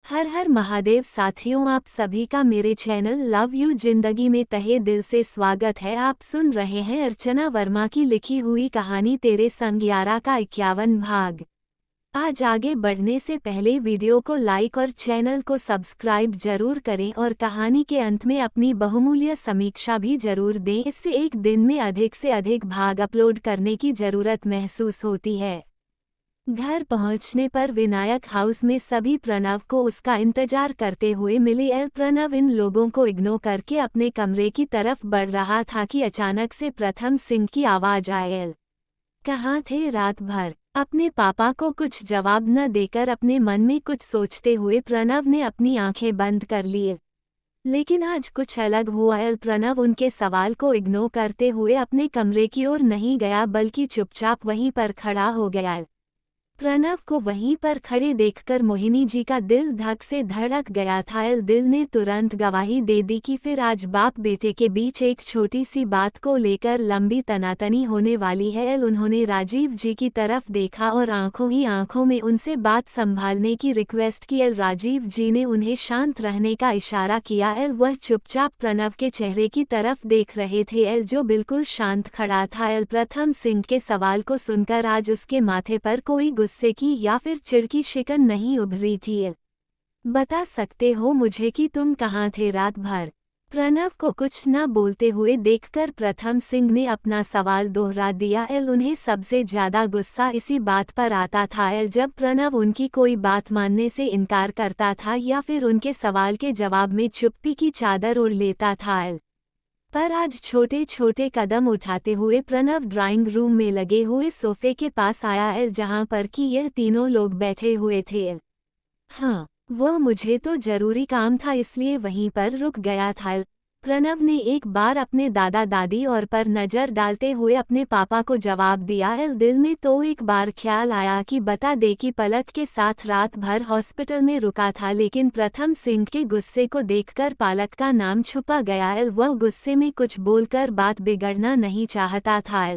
हर हर महादेव साथियों, आप सभी का मेरे चैनल लव यू जिंदगी में तहे दिल से स्वागत है। आप सुन रहे हैं अर्चना वर्मा की लिखी हुई कहानी तेरे संग यारा का 51 भाग। आज आगे बढ़ने से पहले वीडियो को लाइक और चैनल को सब्सक्राइब जरूर करें और कहानी के अंत में अपनी बहुमूल्य समीक्षा भी जरूर दें। इससे एक दिन में अधिक से अधिक भाग अपलोड करने की जरूरत महसूस होती है। घर पहुंचने पर विनायक हाउस में सभी प्रणव को उसका इंतजार करते हुए मिले। प्रणव इन लोगों को इग्नोर करके अपने कमरे की तरफ बढ़ रहा था कि अचानक से प्रथम सिंह की आवाज आई। कहाँ थे रात भर? अपने पापा को कुछ जवाब न देकर अपने मन में कुछ सोचते हुए प्रणव ने अपनी आंखें बंद कर ली। लेकिन आज कुछ अलग हुआ। प्रणव उनके सवाल को इग्नोर करते हुए अपने कमरे की ओर नहीं गया बल्कि चुपचाप वहीं पर खड़ा हो गया। प्रणव को वहीं पर खड़े देखकर मोहिनी जी का दिल धक से धड़क गया था। दिल ने तुरंत गवाही दे दी कि फिर आज बाप बेटे के बीच एक छोटी सी बात को लेकर लंबी तनातनी होने वाली है। उन्होंने राजीव जी की तरफ देखा और आंखों ही आंखों में उनसे बात संभालने की रिक्वेस्ट की। राजीव जी ने उन्हें शांत रहने का इशारा किया। वह चुपचाप प्रणव के चेहरे की तरफ देख रहे थे, जो बिल्कुल शांत खड़ा था। प्रथम सिंह के सवाल को सुनकर आज उसके माथे पर कोई गुस्से की या फिर चिढ़ की शिकन नहीं उभरी थी। बता सकते हो मुझे कि तुम कहाँ थे रात भर? प्रणव को कुछ न बोलते हुए देखकर प्रथम सिंह ने अपना सवाल दोहरा दिया। उन्हें सबसे ज्यादा गुस्सा इसी बात पर आता था जब प्रणव उनकी कोई बात मानने से इनकार करता था या फिर उनके सवाल के जवाब में चुप्पी की चादर ओढ़ लेता था। पर आज छोटे छोटे कदम उठाते हुए प्रणव ड्राइंग रूम में लगे हुए सोफे के पास आया जहां पर कि ये तीनों लोग बैठे हुए थे। हाँ, वो मुझे तो जरूरी काम था इसलिए वहीं पर रुक गया था। प्रणव ने एक बार अपने दादा दादी और पर नज़र डालते हुए अपने पापा को जवाब दिया। दिल में तो एक बार ख्याल आया कि बता दे कि पलक के साथ रात भर हॉस्पिटल में रुका था, लेकिन प्रथम सिंह के गुस्से को देखकर पालक का नाम छुपा गया। वह गुस्से में कुछ बोलकर बात बिगड़ना नहीं चाहता था।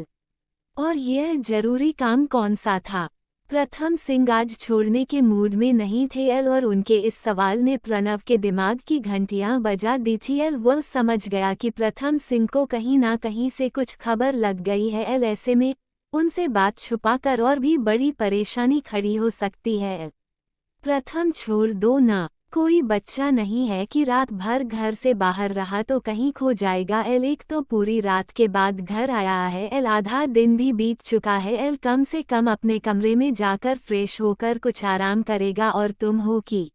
और यह जरूरी काम कौन सा था? प्रथम सिंह आज छोड़ने के मूड में नहीं थे और उनके इस सवाल ने प्रणव के दिमाग की घंटियां बजा दी थी। वह समझ गया कि प्रथम सिंह को कहीं ना कहीं से कुछ खबर लग गई है। ऐसे में उनसे बात छुपाकर और भी बड़ी परेशानी खड़ी हो सकती है। प्रथम छोड़ दो ना, कोई बच्चा नहीं है कि रात भर घर से बाहर रहा तो कहीं खो जाएगा। एक तो पूरी रात के बाद घर आया है, आधा दिन भी बीत चुका है। कम से कम अपने कमरे में जाकर फ्रेश होकर कुछ आराम करेगा। और तुम हो कि?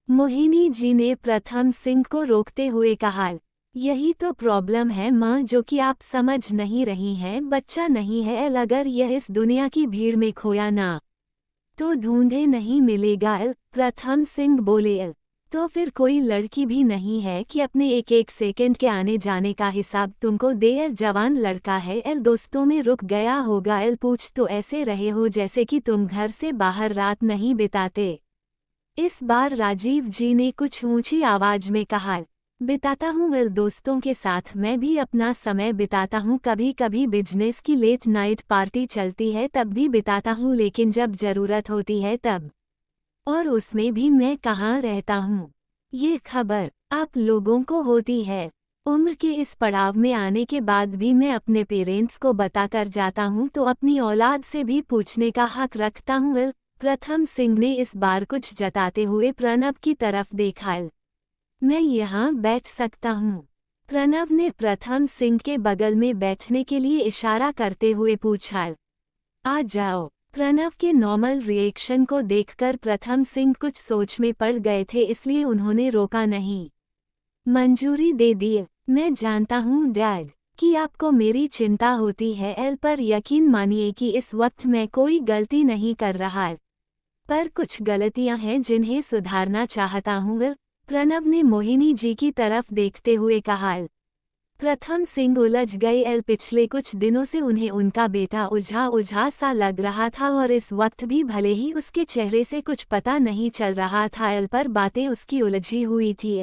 मोहिनी जी ने प्रथम सिंह को रोकते हुए कहा। यही तो प्रॉब्लम है माँ, जो कि आप समझ नहीं रही हैं। बच्चा नहीं है, अगर यह इस दुनिया की भीड़ में खोया ना तो ढूंढे नहीं मिलेगा। प्रथम सिंह बोले। तो फिर कोई लड़की भी नहीं है कि अपने एक एक सेकंड के आने जाने का हिसाब तुमको दे? जवान लड़का है, दोस्तों में रुक गया होगा। पूछ तो ऐसे रहे हो जैसे कि तुम घर से बाहर रात नहीं बिताते। इस बार राजीव जी ने कुछ ऊंची आवाज में कहा। बिताता हूँ दोस्तों के साथ, मैं भी अपना समय बिताता हूँ। कभी कभी बिजनेस की लेट नाइट पार्टी चलती है तब भी बिताता हूँ, लेकिन जब जरूरत होती है तब। और उसमें भी मैं कहाँ रहता हूँ ये खबर आप लोगों को होती है? उम्र के इस पड़ाव में आने के बाद भी मैं अपने पेरेंट्स को बताकर जाता हूँ तो अपनी औलाद से भी पूछने का हक रखता हूँ। प्रथम सिंह ने इस बार कुछ जताते हुए प्रणव की तरफ देखा। मैं यहाँ बैठ सकता हूँ? प्रणव ने प्रथम सिंह के बगल में बैठने के लिए इशारा करते हुए पूछा। आ जाओ। प्रणव के नॉर्मल रिएक्शन को देखकर प्रथम सिंह कुछ सोच में पड़ गए थे, इसलिए उन्होंने रोका नहीं, मंजूरी दे दी। मैं जानता हूँ डैड कि आपको मेरी चिंता होती है, पर यकीन मानिए कि इस वक्त मैं कोई गलती नहीं कर रहा, पर कुछ गलतियाँ हैं जिन्हें सुधारना चाहता हूँ। प्रणव ने मोहिनी जी की तरफ देखते हुए कहा। प्रथम सिंह उलझ गए। पिछले कुछ दिनों से उन्हें उनका बेटा उलझा उलझा सा लग रहा था और इस वक्त भी भले ही उसके चेहरे से कुछ पता नहीं चल रहा था, पर बातें उसकी उलझी हुई थी।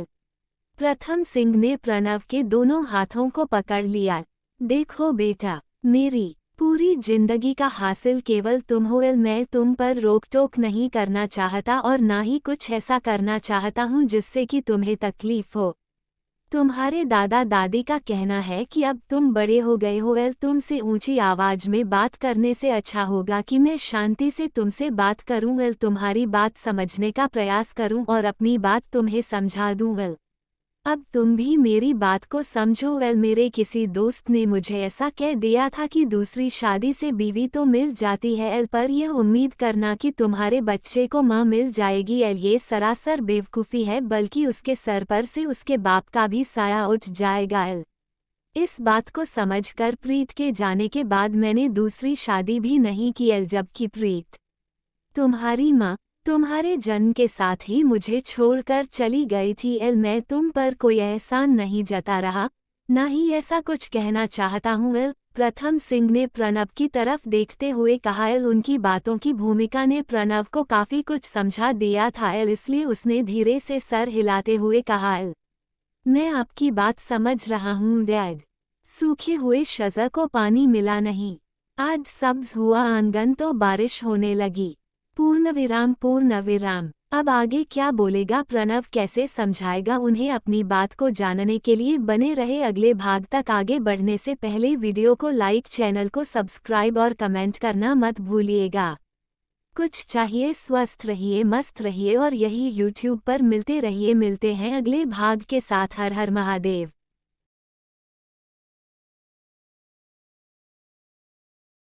प्रथम सिंह ने प्रणव के दोनों हाथों को पकड़ लिया। देखो बेटा, मेरी पूरी जिंदगी का हासिल केवल तुम हो। मैं तुम पर रोक टोक नहीं करना चाहता और ना ही कुछ ऐसा करना चाहता हूँ जिससे कि तुम्हें तकलीफ हो। तुम्हारे दादा दादी का कहना है कि अब तुम बड़े हो गए हो। तुमसे ऊंची आवाज में बात करने से अच्छा होगा कि मैं शांति से तुमसे बात करूं। तुम्हारी बात समझने का प्रयास करूं और अपनी बात तुम्हें समझा दूं। अब तुम भी मेरी बात को समझो। मेरे किसी दोस्त ने मुझे ऐसा कह दिया था कि दूसरी शादी से बीवी तो मिल जाती है पर यह उम्मीद करना कि तुम्हारे बच्चे को माँ मिल जाएगी ये सरासर बेवकूफ़ी है, बल्कि उसके सर पर से उसके बाप का भी साया उठ जाएगा। इस बात को समझकर प्रीत के जाने के बाद मैंने दूसरी शादी भी नहीं की जबकि प्रीत तुम्हारी माँ तुम्हारे जन्म के साथ ही मुझे छोड़कर चली गई थी। मैं तुम पर कोई एहसान नहीं जता रहा, ना ही ऐसा कुछ कहना चाहता हूँ। प्रथम सिंह ने प्रणव की तरफ देखते हुए कहा। उनकी बातों की भूमिका ने प्रणव को काफी कुछ समझा दिया था, इसलिए उसने धीरे से सर हिलाते हुए कहा, मैं आपकी बात समझ रहा हूँ डैड। सूखे हुए शज़र को पानी मिला नहीं। आज सब्ज हुआ आंगन तो बारिश होने लगी। पूर्ण विराम। अब आगे क्या बोलेगा प्रणव, कैसे समझाएगा उन्हें अपनी बात को जानने के लिए बने रहे अगले भाग तक। आगे बढ़ने से पहले वीडियो को लाइक, चैनल को सब्सक्राइब और कमेंट करना मत भूलिएगा। कुछ चाहिए, स्वस्थ रहिए, मस्त रहिए और यही यूट्यूब पर मिलते रहिए। मिलते हैं अगले भाग के साथ। हर हर महादेव।